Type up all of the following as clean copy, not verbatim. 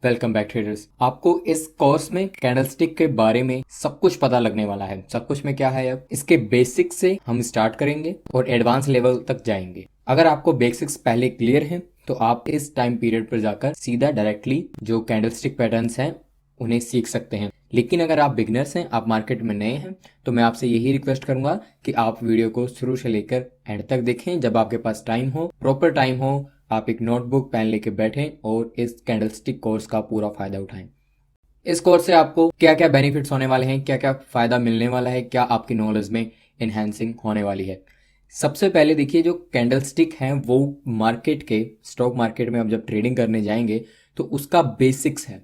Welcome back traders. आपको इस course में कैंडलस्टिक के बारे में सब कुछ पता लगने वाला है। सब कुछ में क्या है, अब इसके बेसिक्स से हम स्टार्ट करेंगे और एडवांस लेवल तक जाएंगे। अगर आपको बेसिक्स पहले क्लियर हैं तो आप इस टाइम पीरियड पर जाकर सीधा डायरेक्टली जो कैंडलस्टिक पैटर्न्स हैं उन्हें सीख सकते हैं। लेकिन अगर आप बिगनर्स हैं, आप मार्केट में नए हैं, तो मैं आपसे यही रिक्वेस्ट करूंगा कि आप वीडियो को शुरू से लेकर एंड तक देखें। जब आपके पास टाइम हो, प्रॉपर टाइम हो, आप एक नोटबुक पेन लेके बैठें और इस कैंडलस्टिक कोर्स का पूरा फायदा उठाएं। इस कोर्स से आपको क्या क्या बेनिफिट्स होने वाले हैं, क्या क्या फायदा मिलने वाला है, क्या आपकी नॉलेज में इन्हेंसिंग होने वाली है। सबसे पहले देखिए, जो कैंडलस्टिक हैं वो मार्केट के, स्टॉक मार्केट में आप जब ट्रेडिंग करने जाएंगे तो उसका बेसिक्स है।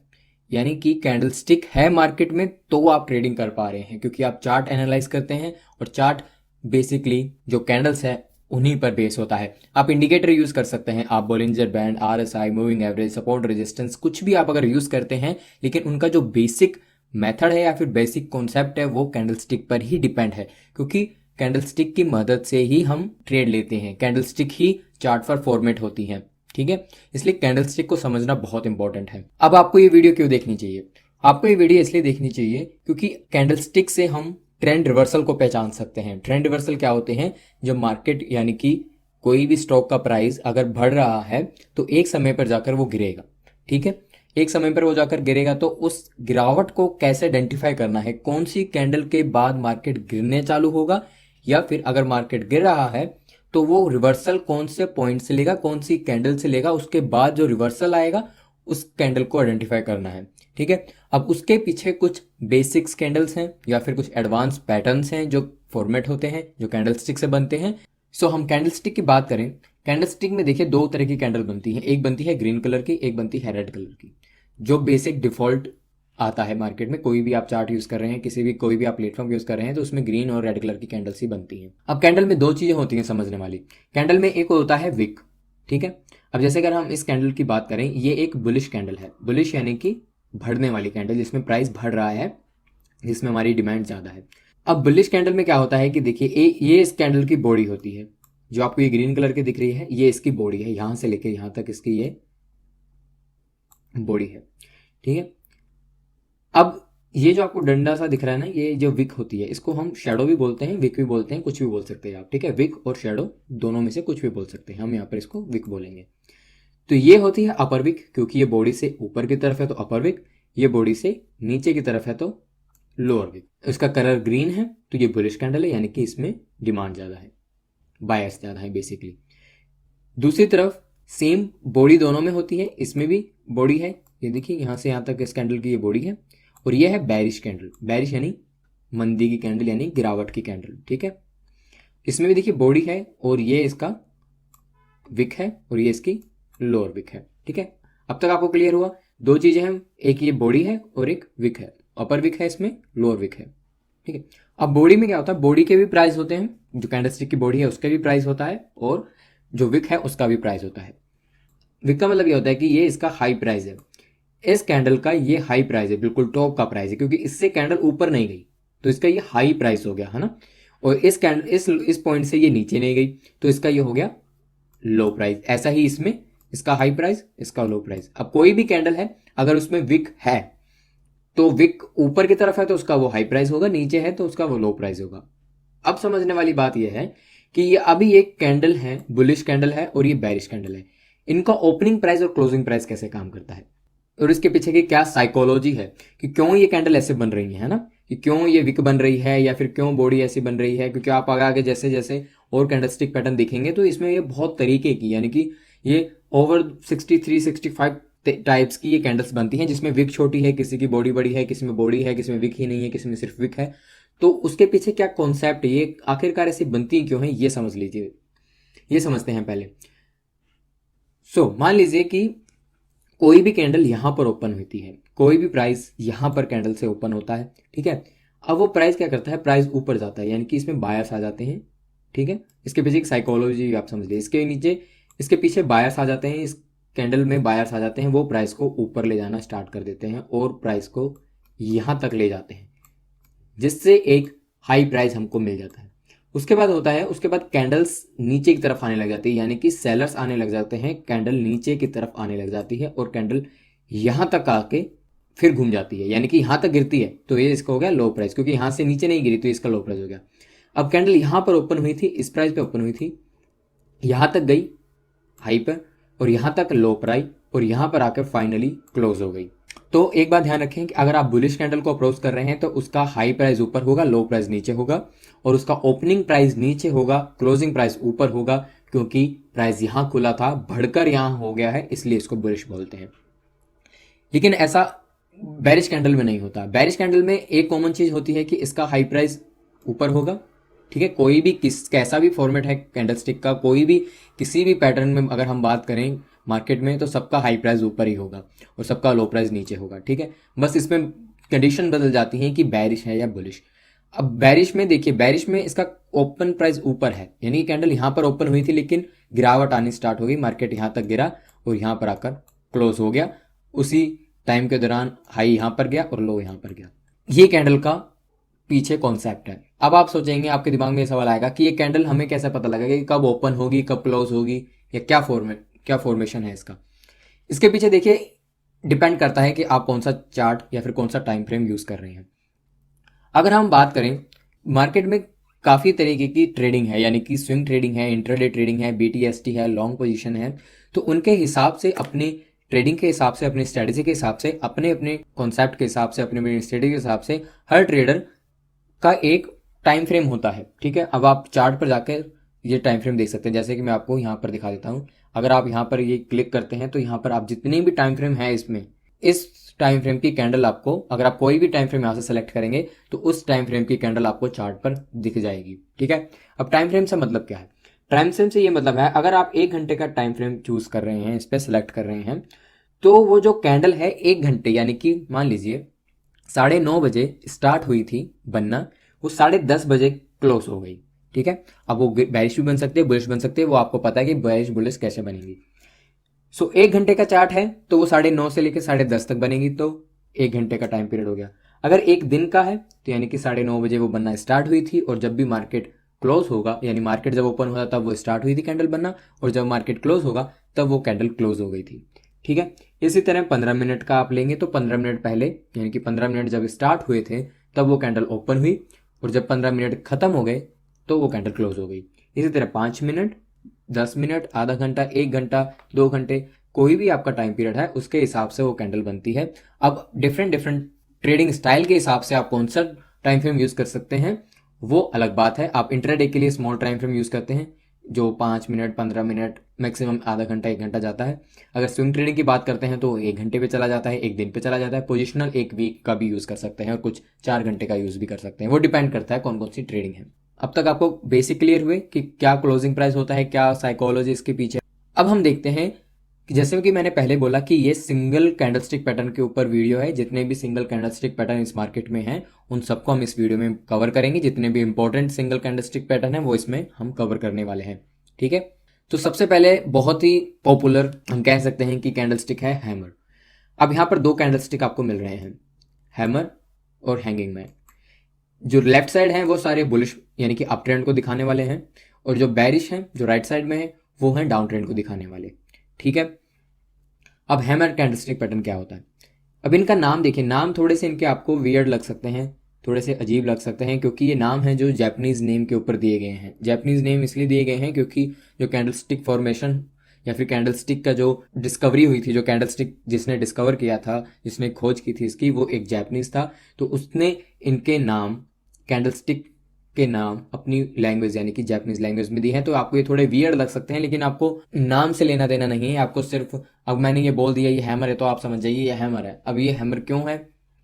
यानी कि कैंडलस्टिक है मार्केट में तो आप ट्रेडिंग कर पा रहे हैं, क्योंकि आप चार्ट एनालाइज करते हैं और चार्ट बेसिकली जो कैंडल्स है उन्हीं पर बेस होता है। आप इंडिकेटर यूज कर सकते हैं, आप Bollinger band, RSI, moving average, support, resistance, कुछ भी आप अगर यूज करते हैं, लेकिन उनका जो बेसिक मेथड है या फिर बेसिक कॉन्सेप्ट है वो कैंडलस्टिक पर ही डिपेंड है। क्योंकि कैंडलस्टिक की मदद से ही हम ट्रेड लेते हैं, कैंडलस्टिक ही चार्ट पर फॉर्मेट होती है। ठीक है, इसलिए कैंडलस्टिक को समझना बहुत इंपॉर्टेंट है। अब आपको ये वीडियो क्यों देखनी चाहिए? आपको ये वीडियो इसलिए देखनी चाहिए क्योंकि कैंडलस्टिक से हम ट्रेंड रिवर्सल को पहचान सकते हैं। ट्रेंड रिवर्सल क्या होते हैं? जब मार्केट यानी कि कोई भी स्टॉक का प्राइस अगर बढ़ रहा है तो एक समय पर जाकर वो गिरेगा। ठीक है, एक समय पर वो जाकर गिरेगा, तो उस गिरावट को कैसे आइडेंटिफाई करना है, कौन सी कैंडल के बाद मार्केट गिरने चालू होगा, या फिर अगर मार्केट गिर रहा है तो वो रिवर्सल कौन से पॉइंट से लेगा, कौन सी कैंडल से लेगा, उसके बाद जो रिवर्सल आएगा उस कैंडल को आइडेंटिफाई करना है। ठीक है, अब उसके पीछे कुछ बेसिक्स कैंडल्स हैं या फिर कुछ एडवांस पैटर्न्स हैं जो फॉर्मेट होते हैं, जो कैंडलस्टिक से बनते हैं। सो हम कैंडलस्टिक की बात करें, कैंडलस्टिक में देखिए दो तरह की कैंडल बनती है। एक बनती है ग्रीन कलर की, एक बनती है रेड कलर की। जो बेसिक डिफॉल्ट आता है मार्केट में, कोई भी आप चार्ट यूज कर रहे हैं, किसी भी कोई भी आप प्लेटफॉर्म यूज कर रहे हैं, तो उसमें ग्रीन और रेड कलर की कैंडल्स ही बनती हैं। अब कैंडल में दो चीजें होती हैं समझने वाली। कैंडल में एक होता है विक। ठीक है, अब जैसे अगर हम इस कैंडल की बात करें, ये एक बुलिश कैंडल है। बुलिश यानी कि बढ़ने वाली कैंडल, जिसमें प्राइस बढ़ रहा है, जिसमें हमारी डिमांड ज्यादा है। अब बुलिश कैंडल में क्या होता है कि देखिए ये इस कैंडल की बॉडी होती है। जो आपको ये ग्रीन कलर की दिख रही है, ये इसकी बॉडी है, यहां से लेकर यहां तक इसकी ये बॉडी है। ठीक है, अब ये जो आपको डंडा सा दिख रहा है ना, ये जो विक होती है, इसको हम शेडो भी बोलते हैं, विक भी बोलते हैं, कुछ भी बोल सकते हैं आप। ठीक है, विक और शेडो दोनों में से कुछ भी बोल सकते हैं, हम यहाँ पर इसको विक बोलेंगे। तो ये होती है अपर विक, क्योंकि ये बॉडी से ऊपर की तरफ है तो अपर विक, ये बॉडी से नीचे की तरफ है तो लोअर विक। इसका कलर ग्रीन है तो ये बुलिश कैंडल है, यानी कि इसमें डिमांड ज्यादा है, बायस ज्यादा है बेसिकली। दूसरी तरफ सेम बॉडी दोनों में होती है, इसमें भी बॉडी है, ये देखिए यहां से यहां तक इस कैंडल की ये बॉडी है, और ये है बैरिश कैंडल। बैरिश यानी मंदी की कैंडल, यानी गिरावट की कैंडल। ठीक है, इसमें भी देखिए बॉडी है और ये इसका विक है और ये इसकी लोअर विक है। ठीक है, अब तक आपको क्लियर हुआ? दो चीजें हैं, एक ये बॉडी है और एक विक है। अपर विक है, इसमें लोअर विक है। ठीक है, अब बॉडी में क्या होता है, बॉडी के भी प्राइस होते हैं, जो कैंडलस्टिक की बॉडी है उसका भी प्राइस होता है, और जो विक है उसका भी प्राइस होता है। विक का मतलब ये होता है कि ये इसका हाई प्राइस है, इस कैंडल का ये हाई प्राइस है, बिल्कुल टॉप का प्राइस है, क्योंकि इससे कैंडल ऊपर नहीं गई तो इसका ये हाई प्राइस हो गया, है ना। और इस कैंडल इस पॉइंट से ये नीचे नहीं गई तो इसका ये हो गया लो प्राइस। ऐसा ही इसमें इसका हाई प्राइस, इसका लो प्राइस। अब कोई भी कैंडल है अगर उसमें विक है तो विक ऊपर की तरफ है तो उसका वो हाई प्राइस होगा, नीचे है तो उसका वो लो प्राइस होगा। अब समझने वाली बात यह है कि ये अभी एक कैंडल है, बुलिश कैंडल है, और ये बैरिश कैंडल है। इनका ओपनिंग प्राइस और क्लोजिंग प्राइस कैसे काम करता है और इसके पीछे की क्या साइकोलॉजी है कि क्यों ये कैंडल ऐसे बन रही है ना, कि क्यों ये विक बन रही है या फिर क्यों बॉडी ऐसी बन रही है। क्योंकि आप आगे आगे जैसे जैसे और कैंडलस्टिक पैटर्न दिखेंगे तो इसमें ये बहुत तरीके की, यानी कि ये ओवर 63-65 टाइप्स की ये कैंडल्स बनती हैं, जिसमें विक छोटी है, किसी की बॉडी बड़ी है, किसी में बॉडी है, किसी में विक ही नहीं है, किसी में सिर्फ विक है। तो उसके पीछे क्या कॉन्सेप्ट है, ये आखिरकार ऐसी बनती क्यों है, ये समझ लीजिए, ये समझते हैं पहले। मान लीजिए कि कोई भी कैंडल यहां पर ओपन होती है, कोई भी प्राइस यहां पर कैंडल से ओपन होता है। ठीक है, अब वो प्राइस क्या करता है, प्राइस ऊपर जाता है, यानी कि इसमें बायर्स आ जाते हैं। ठीक है, इसके पीछे एक साइकोलॉजी आप समझ लीजिए, इसके नीचे इसके पीछे बायर्स आ जाते हैं, इस कैंडल में बायर्स आ जाते हैं, वो प्राइस को ऊपर ले जाना स्टार्ट कर देते हैं और प्राइस को यहां तक ले जाते हैं, जिससे एक हाई प्राइस हमको मिल जाता है। उसके बाद होता है, उसके बाद कैंडल्स नीचे की तरफ आने लग जाती है, यानी कि सेलर्स आने लग जाते हैं, कैंडल नीचे की तरफ आने लग जाती है और कैंडल यहाँ तक आके फिर घूम जाती है, यानी कि यहाँ तक गिरती है, तो ये इसका हो गया लो प्राइस, क्योंकि यहाँ से नीचे नहीं गिरी तो इसका लो प्राइस हो गया। अब कैंडल यहाँ पर ओपन हुई थी, इस प्राइस पे ओपन हुई थी, यहाँ तक गई हाई पर, और यहाँ तक लो प्राइस, और यहाँ पर आकर फाइनली क्लोज हो गई। तो एक बात ध्यान रखें कि अगर आप बुलिश कैंडल को अप्रोच कर रहे हैं तो उसका हाई प्राइस ऊपर होगा, लो प्राइस नीचे होगा, और उसका ओपनिंग प्राइस नीचे होगा, क्लोजिंग प्राइस ऊपर होगा, क्योंकि प्राइस यहाँ खुला था, बढ़कर यहाँ हो गया है, इसलिए इसको बुलिश बोलते हैं। लेकिन ऐसा बेरिश कैंडल में नहीं होता। बेरिश कैंडल में एक कॉमन चीज होती है कि इसका हाई प्राइस ऊपर होगा, ठीक है। कोई भी कैसा भी फॉर्मेट है कैंडलस्टिक का, कोई भी किसी भी पैटर्न में अगर हम बात करें मार्केट में, तो सबका हाई प्राइस ऊपर ही होगा और सबका लो प्राइस नीचे होगा, ठीक है। बस इसमें कंडीशन बदल जाती है कि बेरिश है या बुलिश। अब बेरिश में देखिए, बेरिश में इसका ओपन प्राइस ऊपर है, यानी कि कैंडल यहाँ पर ओपन हुई थी लेकिन गिरावट आनी स्टार्ट हो गई, मार्केट यहाँ तक गिरा और यहाँ पर आकर क्लोज हो गया। उसी टाइम के दौरान हाई यहाँ पर गया और लो यहाँ पर गया। ये कैंडल का पीछे कॉन्सेप्ट है। अब आप सोचेंगे, आपके दिमाग में ये सवाल आएगा कि ये कैंडल हमें कैसे पता लगेगा कि कब ओपन होगी, कब क्लोज होगी, या क्या फॉर्मेशन है इसका। इसके पीछे देखिए डिपेंड करता है कि आप कौन सा चार्ट या फिर कौन सा टाइम फ्रेम यूज कर रहे हैं। अगर हम बात करें, मार्केट में काफ़ी तरीके की ट्रेडिंग है, यानी कि स्विंग ट्रेडिंग है, इंट्राडे ट्रेडिंग है, BTST है, लॉन्ग पोजीशन है। तो उनके हिसाब से, अपने ट्रेडिंग के हिसाब से, अपनी स्ट्रेटेजी के हिसाब से, अपने अपने कॉन्सेप्ट के हिसाब से, अपने अपने स्ट्रेटेजी के हिसाब से हर ट्रेडर का एक टाइम फ्रेम होता है, ठीक है। अब आप चार्ट पर जाकर ये टाइम फ्रेम देख सकते हैं, जैसे कि मैं आपको यहाँ पर दिखा देता हूँ। अगर आप यहाँ पर ये क्लिक करते हैं तो यहाँ पर आप जितने भी टाइम फ्रेम है इसमें, इस टाइम फ्रेम की कैंडल आपको, अगर आप कोई भी टाइम फ्रेम यहाँ से सेलेक्ट करेंगे तो उस टाइम फ्रेम की कैंडल आपको चार्ट पर दिख जाएगी, ठीक है। अब टाइम फ्रेम से मतलब क्या है? टाइम फ्रेम से ये मतलब है, अगर आप 1 घंटे का टाइम फ्रेम चूज कर रहे हैं, इस पर सेलेक्ट कर रहे हैं, तो वो जो कैंडल है 1 घंटे, यानी कि मान लीजिए 9:30 बजे स्टार्ट हुई थी बनना, वो 10:30 बजे क्लोज हो गई, ठीक है। अब वो बेरिश भी बन सकते हैं, बुलिश बन सकते हैं, वो आपको पता है कि बेरिश बुलिश कैसे बनेंगी। 1 घंटे का चार्ट है तो वो 9:30 से लेकर 10:30 तक बनेगी, तो 1 घंटे का टाइम पीरियड हो गया। अगर एक दिन का है तो यानी कि 9:30 बजे वो बनना स्टार्ट हुई थी, और जब भी मार्केट क्लोज होगा, यानी मार्केट जब ओपन हुआ तब वो स्टार्ट हुई थी कैंडल बनना, और जब मार्केट क्लोज होगा तब वो कैंडल क्लोज हो गई थी, ठीक है। इसी तरह 15 मिनट का आप लेंगे तो 15 मिनट पहले, यानी कि 15 मिनट जब स्टार्ट हुए थे तब वो कैंडल ओपन हुई, और जब 15 मिनट खत्म हो गए तो वो कैंडल क्लोज हो गई। इसी तरह 5 मिनट, 10 मिनट, आधा घंटा, 1 घंटा, 2 घंटे, कोई भी आपका टाइम पीरियड है उसके हिसाब से वो कैंडल बनती है। अब डिफरेंट डिफरेंट ट्रेडिंग स्टाइल के हिसाब से आप कौन सा टाइम फ्रेम यूज कर सकते हैं वो अलग बात है। आप इंट्राडे के लिए स्मॉल टाइम फ्रेम यूज करते हैं जो 5 मिनट, 15 मिनट, मैक्सिमम आधा घंटा, 1 घंटा जाता है। अगर स्विंग ट्रेडिंग की बात करते हैं तो 1 घंटे पे चला जाता है, 1 दिन पे चला जाता है। पोजिशनल 1 वीक का भी यूज कर सकते हैं, और कुछ 4 घंटे का यूज भी कर सकते हैं, वो डिपेंड करता है कौन कौन सी ट्रेडिंग है। अब तक आपको बेसिक क्लियर हुए कि क्या क्लोजिंग प्राइस होता है, क्या साइकोलॉजी इसके पीछे। अब हम देखते हैं कि जैसे कि मैंने पहले बोला कि ये सिंगल कैंडलस्टिक पैटर्न के ऊपर वीडियो है। जितने भी सिंगल कैंडलस्टिक पैटर्न इस मार्केट में हैं उन सबको हम इस वीडियो में कवर करेंगे। जितने भी इंपॉर्टेंट सिंगल कैंडलस्टिक पैटर्न है वो इसमें हम कवर करने वाले हैं, ठीक है। तो सबसे पहले बहुत ही पॉपुलर हम कह सकते हैं कि कैंडलस्टिक है हैमर। अब यहाँ पर 2 कैंडलस्टिक आपको मिल रहे हैं, हैमर और हैंगिंग मैन। जो लेफ्ट साइड है वो सारे बुलिश यानी कि अप ट्रेंड को दिखाने वाले हैं, और जो बैरिश हैं जो राइट साइड में है वो हैं डाउन ट्रेंड को दिखाने वाले, ठीक है। अब हैमर कैंडलस्टिक पैटर्न क्या होता है? अब इनका नाम देखिए, नाम थोड़े से इनके आपको वियर्ड लग सकते हैं, थोड़े से अजीब लग सकते हैं, क्योंकि ये नाम है जो जापानीज नेम के ऊपर दिए गए हैं। जापानीज नेम इसलिए दिए गए हैं क्योंकि जो कैंडलस्टिक फॉर्मेशन या फिर कैंडलस्टिक का जो डिस्कवरी हुई थी, जो कैंडलस्टिक जिसने डिस्कवर किया था, जिसने खोज की थी इसकी, वो एक जापानीज था। तो उसने इनके नाम, कैंडलस्टिक के नाम अपनी लैंग्वेज यानी कि जापानीज लैंग्वेज में दी है। तो आपको ये थोड़े वियर्ड लग सकते हैं, लेकिन आपको नाम से लेना देना नहीं है। आपको सिर्फ, अब मैंने ये बोल दिया ये हैमर है तो आप समझ जाइए ये हैमर है। अब ये हैमर क्यों है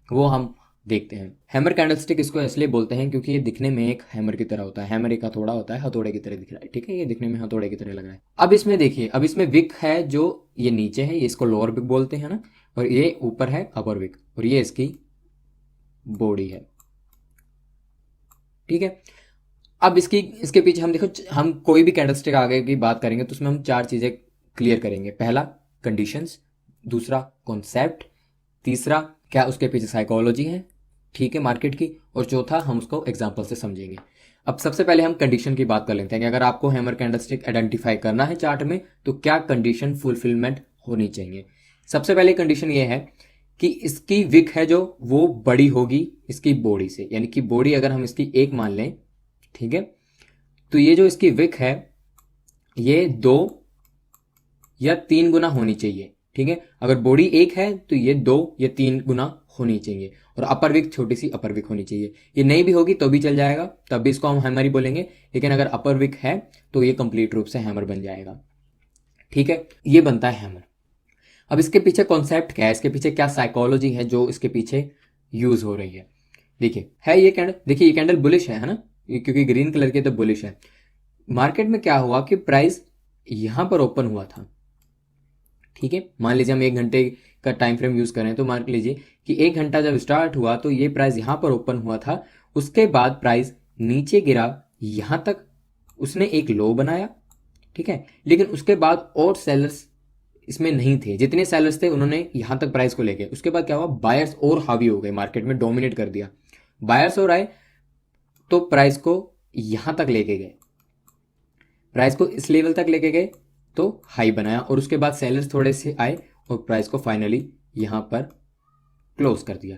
वो हम देखते हैं। हैमर कैंडलस्टिक इसको इसलिए बोलते हैं क्योंकि ये दिखने में एक हैमर की तरह होता है। हैमर एक हथौड़ा होता है, हथौड़े की तरह दिख रहा है, ठीक है। ये दिखने में हथौड़े की तरह लग रहा है। अब इसमें देखिए, अब इसमें विक है जो ये नीचे है, ये इसको लोअर विक बोलते हैं ना, और ये ऊपर है अपर विक, और ये इसकी बॉडी है, ठीक है। अब इसके पीछे हम देखो, हम कोई भी कैंडलस्टिक आगे की बात करेंगे तो उसमें हम 4 चीजें क्लियर करेंगे। पहला कंडीशंस, दूसरा कॉन्सेप्ट, तीसरा क्या उसके पीछे साइकोलॉजी है, ठीक है, मार्केट की, और चौथा हम उसको एग्जांपल से समझेंगे। अब सबसे पहले हम कंडीशन की बात कर लेते हैं कि अगर आपको हैमर कैंडलस्टिक आइडेंटिफाई करना है चार्ट में तो क्या कंडीशन फुलफिलमेंट होनी चाहिए। सबसे पहले कंडीशन ये है कि इसकी विक है जो वो बड़ी होगी इसकी बॉडी से, यानी कि बॉडी अगर हम इसकी 1 मान लें, ठीक है, तो ये जो इसकी विक है ये 2 या 3 गुना होनी चाहिए, ठीक है। अगर बॉडी 1 है तो ये 2 या 3 गुना होनी चाहिए, और अपर विक छोटी सी अपर विक होनी चाहिए। ये नहीं भी होगी तो भी चल जाएगा, तब भी इसको हम हैमर ही बोलेंगे, लेकिन अगर अपर विक है तो ये कंप्लीट रूप से हैमर बन जाएगा, ठीक है। ये बनता है हैमर। अब इसके पीछे कॉन्सेप्ट क्या है, इसके पीछे क्या साइकोलॉजी है जो इसके पीछे यूज हो रही है। देखिए है ये कैंडल, देखिए ये कैंडल बुलिश है ना, क्योंकि ग्रीन कलर की तो बुलिश है। मार्केट में क्या हुआ कि प्राइस यहां पर ओपन हुआ था, ठीक है। मान लीजिए हम 1 घंटे का टाइम फ्रेम यूज करें तो मान लीजिए कि 1 घंटा जब स्टार्ट हुआ तो ये प्राइस यहां पर ओपन हुआ था, उसके बाद प्राइस नीचे गिरा यहां तक, उसने एक लो बनाया, ठीक है। लेकिन उसके बाद और सेलर्स इसमें नहीं थे, जितने सेलर्स थे उन्होंने यहां तक प्राइस को लेके, उसके बाद क्या हुआ, बायर्स और हावी हो गए, मार्केट में डोमिनेट कर दिया। बायर्स और आए तो प्राइस को यहां तक लेके गए, प्राइस को इस लेवल तक लेके गए तो हाई बनाया, और उसके बाद सेलर्स थोड़े से आए और प्राइस को फाइनली यहां पर क्लोज कर दिया।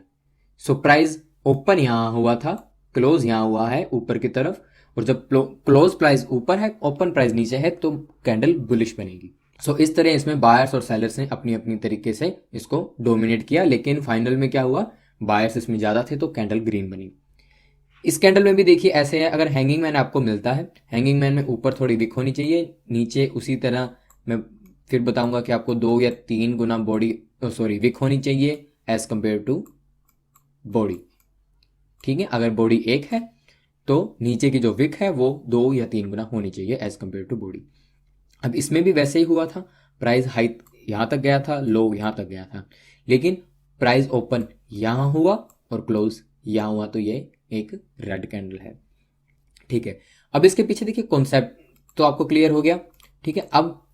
सो प्राइस ओपन यहां हुआ था, क्लोज यहां हुआ है ऊपर की तरफ, और जब क्लोज प्राइस ऊपर है ओपन प्राइस नीचे है तो कैंडल बुलिश बनेगी। सो इस तरह इसमें बायर्स और सेलर्स ने अपनी अपनी तरीके से इसको डोमिनेट किया, लेकिन फाइनल में क्या हुआ, बायर्स इसमें ज्यादा थे तो कैंडल ग्रीन बनी। इस कैंडल में भी देखिए ऐसे है, अगर हैंगिंग मैन आपको मिलता है, हैंगिंग मैन में ऊपर थोड़ी विक होनी चाहिए, नीचे उसी तरह मैं फिर बताऊंगा कि आपको 2 या 3 गुना बॉडी विक होनी चाहिए एज कंपेयर टू बॉडी, ठीक है। अगर बॉडी 1 है तो नीचे की जो विक है वो 2 या 3 गुना होनी चाहिए एज कंपेयर टू बॉडी। अब इसमें भी वैसे ही हुआ था, प्राइस हाई यहां तक गया था, लो यहां तक गया था, लेकिन प्राइस ओपन यहां हुआ और क्लोज यहां हुआ, तो ये एक रेड कैंडल है, ठीक है। अब इसके पीछे देखिए कॉन्सेप्ट तो आपको क्लियर हो गया, ठीक है। अब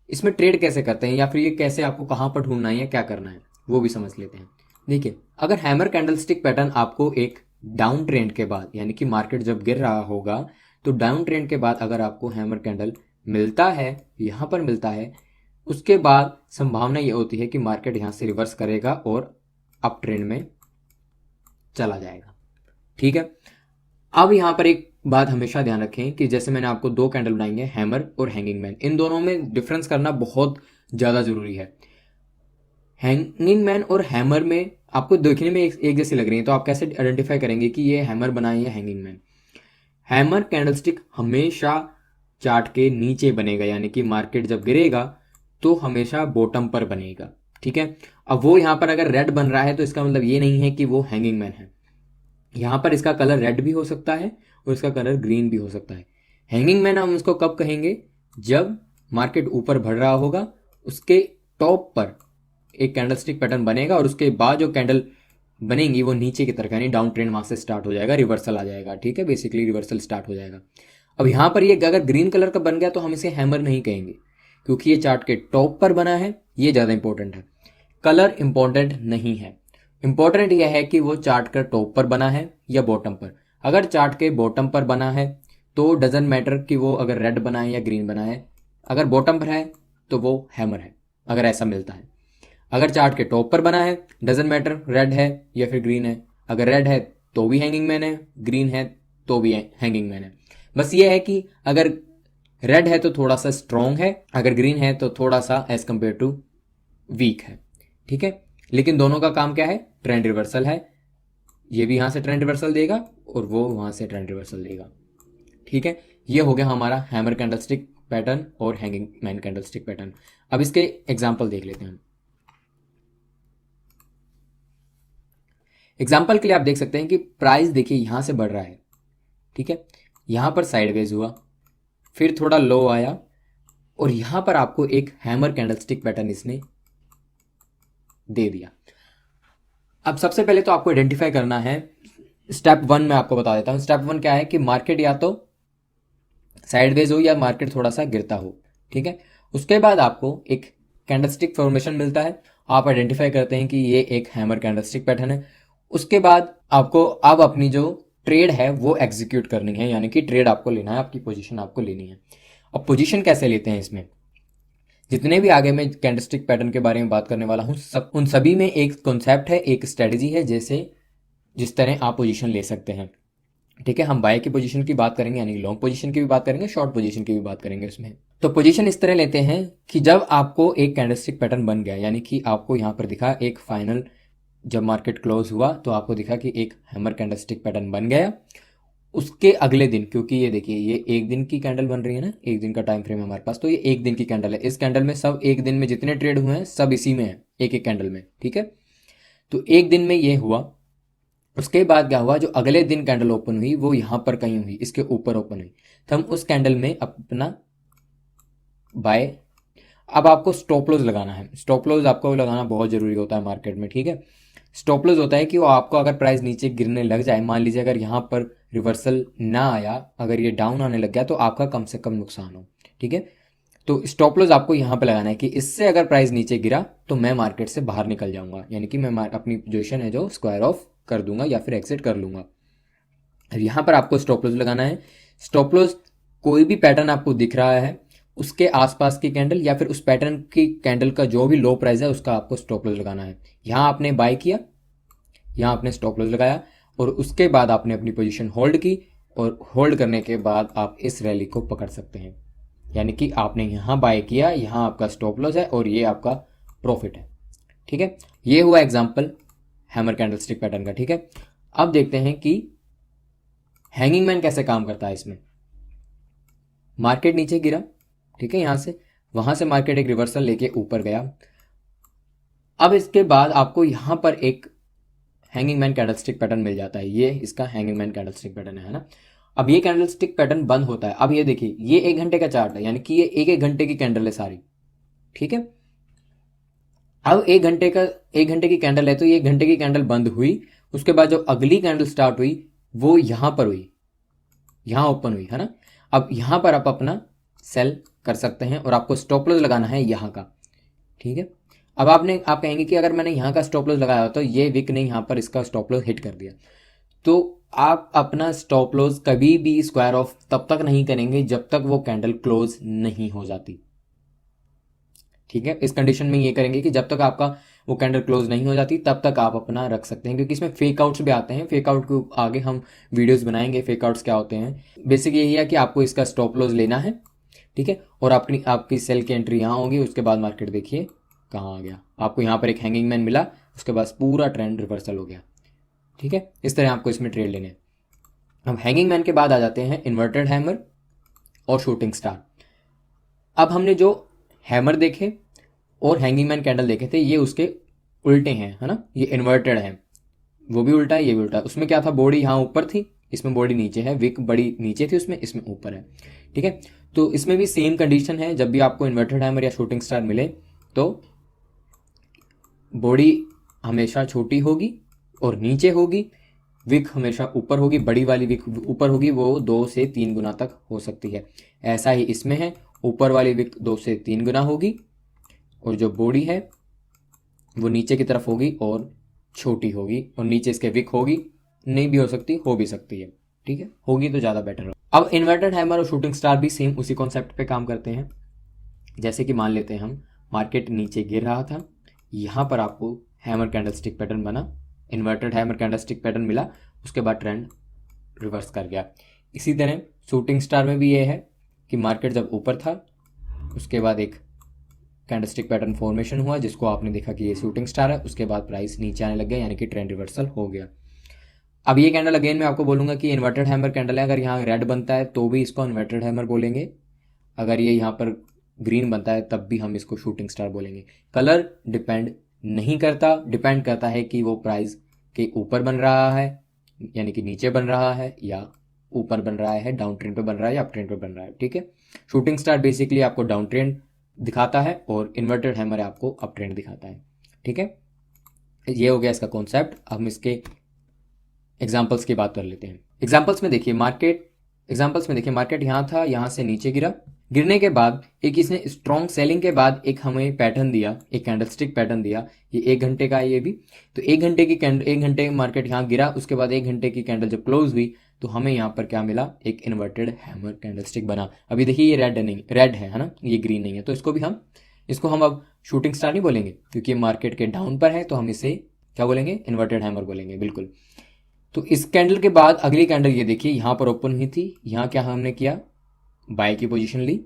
इसमें ट्रेड कैसे करते हैं, या फिर ये कैसे आपको कहां पर ढूंढना है या क्या करना है वो भी समझ लेते हैं। देखिए अगर हैमर कैंडलस्टिक पैटर्न आपको एक डाउन ट्रेंड के बाद, यानी कि मार्केट जब गिर रहा होगा तो डाउन ट्रेंड के बाद अगर आपको हैमर कैंडल मिलता है, यहां पर मिलता है, उसके बाद संभावना ये होती है कि मार्केट यहां से रिवर्स करेगा और अप ट्रेंड में चला जाएगा, ठीक है। अब यहां पर एक बात हमेशा ध्यान रखें कि जैसे मैंने आपको 2 कैंडल बनाई है, हैमर और हैंगिंग मैन, इन दोनों में डिफरेंस करना बहुत ज्यादा जरूरी है। हैंगिंग मैन और हैमर में आपको देखने में एक जैसी लग रही है, तो आप कैसे आइडेंटिफाई करेंगे कि ये हैमर बनाई है हैंगिंग मैन। हैमर कैंडलस्टिक हमेशा चार्ट के नीचे बनेगा, यानी कि मार्केट जब गिरेगा तो हमेशा बॉटम पर बनेगा, ठीक है। अब वो यहां पर अगर रेड बन रहा है तो इसका मतलब ये नहीं है कि वो हैंगिंग मैन है, यहां पर इसका कलर रेड भी हो सकता है और इसका कलर ग्रीन भी हो सकता है। हैंगिंग मैन हम इसको कब कहेंगे, जब मार्केट ऊपर बढ़ रहा होगा, उसके टॉप पर एक कैंडलस्टिक पैटर्न बनेगा और उसके बाद जो कैंडल बनेंगी वो नीचे की तरफ, यानी डाउन ट्रेंड वहां से स्टार्ट हो जाएगा, रिवर्सल आ जाएगा, ठीक है। बेसिकली रिवर्सल स्टार्ट हो जाएगा। अब यहां पर ये अगर ग्रीन कलर का बन गया तो हम इसे हैमर नहीं कहेंगे, क्योंकि ये चार्ट के टॉप पर बना है, ये ज्यादा इंपॉर्टेंट है। कलर इंपॉर्टेंट नहीं है, इंपॉर्टेंट यह है कि वो चार्ट का टॉप पर बना है या बॉटम पर। अगर चार्ट के बॉटम पर बना है तो डजेंट मैटर कि वो अगर रेड बना है या ग्रीन बना है, अगर बॉटम पर है तो वो हैमर है, अगर ऐसा मिलता है। अगर चार्ट के टॉप पर बना है, डजेंट मैटर रेड है या फिर ग्रीन है, अगर रेड है तो भी हैंगिंग मैन है, ग्रीन है तो भी हैंगिंग मैन है। बस ये है कि अगर रेड है तो थोड़ा सा स्ट्रॉन्ग है, अगर ग्रीन है तो थोड़ा सा एज कंपेयर टू वीक है, ठीक है। लेकिन दोनों का काम क्या है, ट्रेंड रिवर्सल है, ये भी यहां से ट्रेंड रिवर्सल देगा और वो वहां से ट्रेंड रिवर्सल देगा, ठीक है। ये हो गया हमारा हैमर कैंडलस्टिक पैटर्न और हैंगिंग मैन कैंडलस्टिक पैटर्न। अब इसके एग्जाम्पल देख लेते हैं। एग्जाम्पल के लिए आप देख सकते हैं कि प्राइस देखिए यहां से बढ़ रहा है, ठीक है, यहां पर साइडवेज हुआ, फिर थोड़ा लो आया और यहां पर आपको एक हैमर कैंडलस्टिक पैटर्न इसने दे दिया। अब सबसे पहले तो आपको आइडेंटिफाई करना है, स्टेप 1 में आपको बता देता हूं। स्टेप 1 क्या है कि मार्केट या तो साइडवेज हो या मार्केट थोड़ा सा गिरता हो, ठीक है। उसके बाद आपको एक कैंडलस्टिक फॉर्मेशन मिलता है, आप आइडेंटिफाई करते हैं कि ये एक हैमर कैंडलस्टिक पैटर्न है। उसके बाद आपको अब अपनी जो ट्रेड है वो एग्जीक्यूट करनी है, यानी कि ट्रेड आपको लेना है, आपकी पोजीशन आपको लेनी है। अब पोजीशन कैसे लेते हैं इसमें, जितने भी आगे मैं कैंडलस्टिक पैटर्न के बारे में बात करने वाला हूँ सब उन सभी में एक कॉन्सेप्ट है, एक स्ट्रेटजी है, जैसे जिस तरह आप पोजीशन ले सकते हैं। ठीक है, हम बाय की पोजीशन की बात करेंगे, यानी लॉन्ग पोजीशन की भी बात करेंगे, शॉर्ट पोजीशन की भी बात करेंगे उसमें। तो पोजीशन इस तरह लेते हैं कि जब आपको एक कैंडलस्टिक पैटर्न बन गया, यानी कि आपको यहाँ पर दिखा एक फाइनल, जब मार्केट क्लोज हुआ तो आपको दिखा कि एक हैमर कैंडलस्टिक पैटर्न बन गया। उसके अगले दिन, क्योंकि ये देखिए ये एक दिन की कैंडल बन रही है ना, एक दिन का टाइम फ्रेम है हमारे पास, तो ये एक दिन की कैंडल है। इस कैंडल में सब एक दिन में जितने ट्रेड हुए हैं सब इसी में है, एक एक कैंडल में। ठीक है, तो एक दिन में ये हुआ। उसके बाद क्या हुआ, जो अगले दिन कैंडल ओपन हुई वो यहाँ पर कहीं हुई, इसके ऊपर ओपन हुई, तो हम उस कैंडल में अपना बाय। अब आपको स्टॉप लॉस लगाना है। स्टॉप लॉस आपको लगाना बहुत जरूरी होता है मार्केट में। ठीक है, स्टॉप लॉस होता है कि वो आपको अगर प्राइस नीचे गिरने लग जाए, मान लीजिए अगर यहाँ पर रिवर्सल ना आया, अगर ये डाउन आने लग गया, तो आपका कम से कम नुकसान हो। ठीक है, तो स्टॉप लॉस आपको यहाँ पे लगाना है कि इससे अगर प्राइस नीचे गिरा तो मैं मार्केट से बाहर निकल जाऊंगा, यानी कि मैं अपनी पोजीशन है जो स्क्वायर ऑफ कर दूंगा या फिर एग्जिट कर लूंगा। यहाँ पर आपको स्टॉप लॉस लगाना है। स्टॉप लॉस कोई भी पैटर्न आपको दिख रहा है उसके आसपास की कैंडल या फिर उस पैटर्न की कैंडल का जो भी लो प्राइस है उसका आपको स्टॉप लॉस लगाना है। यहाँ आपने बाय किया, यहाँ आपने स्टॉप लॉस लगाया, और उसके बाद आपने अपनी पोजीशन होल्ड की, और होल्ड करने के बाद आप इस रैली को पकड़ सकते हैं। यानी कि आपने यहाँ बाय किया, यहाँ आपका स्टॉप लॉस है और ये आपका प्रॉफिट है। ठीक है, ये हुआ एग्जांपल हैमर कैंडलस्टिक पैटर्न का। ठीक है, अब देखते हैं कि हैंगिंग मैन कैसे काम करता है इसमें। मार्केट नीचे गिरा, ठीक है, यहां से वहां से मार्केट एक रिवर्सल लेके ऊपर गया। अब इसके बाद आपको यहां पर एक हैंगिंग मैन कैंडलस्टिक पैटर्न मिल जाता है। ये इसका हैंगिंग मैन कैंडलस्टिक पैटर्न है ना। अब ये कैंडलस्टिक पैटर्न बंद होता है। अब ये देखिए ये 1 घंटे का चार्ट है, यानी कि ये एक एक घंटे की कैंडल है सारी। ठीक है, अब 1 घंटे की कैंडल है, तो ये 1 घंटे की कैंडल बंद हुई। उसके बाद जो अगली कैंडल स्टार्ट हुई वो यहां पर हुई, यहां ओपन हुई है ना। अब यहां पर आप अपना सेल कर सकते हैं और आपको स्टॉप लॉस लगाना है यहाँ का। ठीक है, अब आप कहेंगे कि अगर मैंने यहाँ का स्टॉप लॉस लगाया तो ये विक ने यहाँ पर इसका स्टॉप लॉस हिट कर दिया, तो आप अपना स्टॉप लॉस कभी भी स्क्वायर ऑफ तब तक नहीं करेंगे जब तक वो कैंडल क्लोज नहीं हो जाती। ठीक है, इस कंडीशन में ये करेंगे कि जब तक आपका वो कैंडल क्लोज नहीं हो जाती तब तक आप अपना रख सकते हैं, क्योंकि इसमें फेक आउट्स भी आते हैं। फेक आउट को आगे हम वीडियोस बनाएंगे, फेक आउट्स क्या होते हैं। बेसिक यही है कि आपको इसका स्टॉप लॉस लेना है। ठीक है, और आपकी सेल की एंट्री यहाँ होगी। उसके बाद मार्केट देखिए कहाँ आ गया, आपको यहाँ पर एक हैंगिंग मैन मिला, उसके बाद पूरा ट्रेंड रिवर्सल हो गया। ठीक है, इस तरह आपको इसमें ट्रेड लेने। अब हैंगिंग मैन के बाद आ जाते हैं इन्वर्टेड हैमर और शूटिंग स्टार। अब हमने जो हैमर देखे और हैंगिंग मैन कैंडल देखे थे ये उसके उल्टे हैं, है ना। ये इन्वर्टेड है, वो भी उल्टा है, ये भी उल्टा है। उसमें क्या था, बॉडी यहाँ ऊपर थी, इसमें बॉडी नीचे है, विक बड़ी नीचे थी उसमें, इसमें ऊपर है। ठीक है, तो इसमें भी सेम कंडीशन है। जब भी आपको इन्वर्टेड हैमर या शूटिंग स्टार मिले तो बॉडी हमेशा छोटी होगी और नीचे होगी, विक हमेशा ऊपर होगी, बड़ी वाली विक ऊपर होगी, वो 2 से 3 गुना तक हो सकती है। ऐसा ही इसमें है, ऊपर वाली विक 2 से 3 गुना होगी और जो बॉडी है वो नीचे की तरफ होगी और छोटी होगी, और नीचे इसके विक होगी, नहीं भी हो सकती, हो भी सकती है। ठीक है, होगी तो ज़्यादा बेटर हो। अब इन्वर्टेड हैमर और शूटिंग स्टार भी सेम उसी कॉन्सेप्ट पे काम करते हैं। जैसे कि मान लेते हैं हम मार्केट नीचे गिर रहा था, यहाँ पर आपको हैमर कैंडलस्टिक पैटर्न बना, इन्वर्टेड हैमर कैंडलस्टिक पैटर्न मिला, उसके बाद ट्रेंड रिवर्स कर गया। इसी तरह शूटिंग स्टार में भी ये है कि मार्केट जब ऊपर था उसके बाद एक कैंडलस्टिक पैटर्न फॉर्मेशन हुआ जिसको आपने देखा कि ये शूटिंग स्टार है, उसके बाद प्राइस नीचे आने लग गया, यानी कि ट्रेंड रिवर्सल हो गया। अब ये कैंडल अगेन मैं आपको बोलूंगा कि इन्वर्टेड हैमर कैंडल है। अगर यहाँ रेड बनता है तो भी इसको इन्वर्टेड हैमर बोलेंगे, अगर ये यहाँ पर ग्रीन बनता है तब भी हम इसको शूटिंग स्टार बोलेंगे। कलर डिपेंड नहीं करता, डिपेंड करता है कि वो प्राइस के ऊपर बन रहा है यानी कि नीचे बन रहा है, या ऊपर बन रहा है, डाउन ट्रेंड पे बन रहा है, या अप ट्रेंड पे बन रहा है। ठीक है, शूटिंग स्टार बेसिकली आपको डाउन ट्रेंड दिखाता है और इन्वर्टेड हैमर आपको अप ट्रेंड दिखाता है। ठीक है, ये हो गया इसका कॉन्सेप्ट। अब हम इसके एग्जाम्पल्स की बात कर लेते हैं। एग्जाम्पल्स में देखिए मार्केट यहाँ था, यहाँ से नीचे गिरा, गिरने के बाद एक इसने स्ट्रॉन्ग सेलिंग के बाद एक हमें पैटर्न दिया, एक कैंडलस्टिक पैटर्न दिया। ये 1 घंटे का है ये भी, तो 1 घंटे मार्केट यहाँ गिरा, उसके बाद 1 घंटे की कैंडल जब क्लोज हुई तो हमें यहाँ पर क्या मिला, एक इन्वर्टेड हैमर कैंडलस्टिक बना। अभी देखिए ये रेड है, नहीं रेड है ना, ये ग्रीन नहीं है, तो इसको भी हम इसको हम अब शूटिंग स्टार नहीं बोलेंगे क्योंकि मार्केट के डाउन पर है, तो हम इसे क्या बोलेंगे, इन्वर्टेड हैमर बोलेंगे, बिल्कुल। तो इस कैंडल के बाद अगली कैंडल ये देखिए यहाँ पर ओपन हुई थी, यहाँ क्या हमने किया, बाय की पोजीशन ली,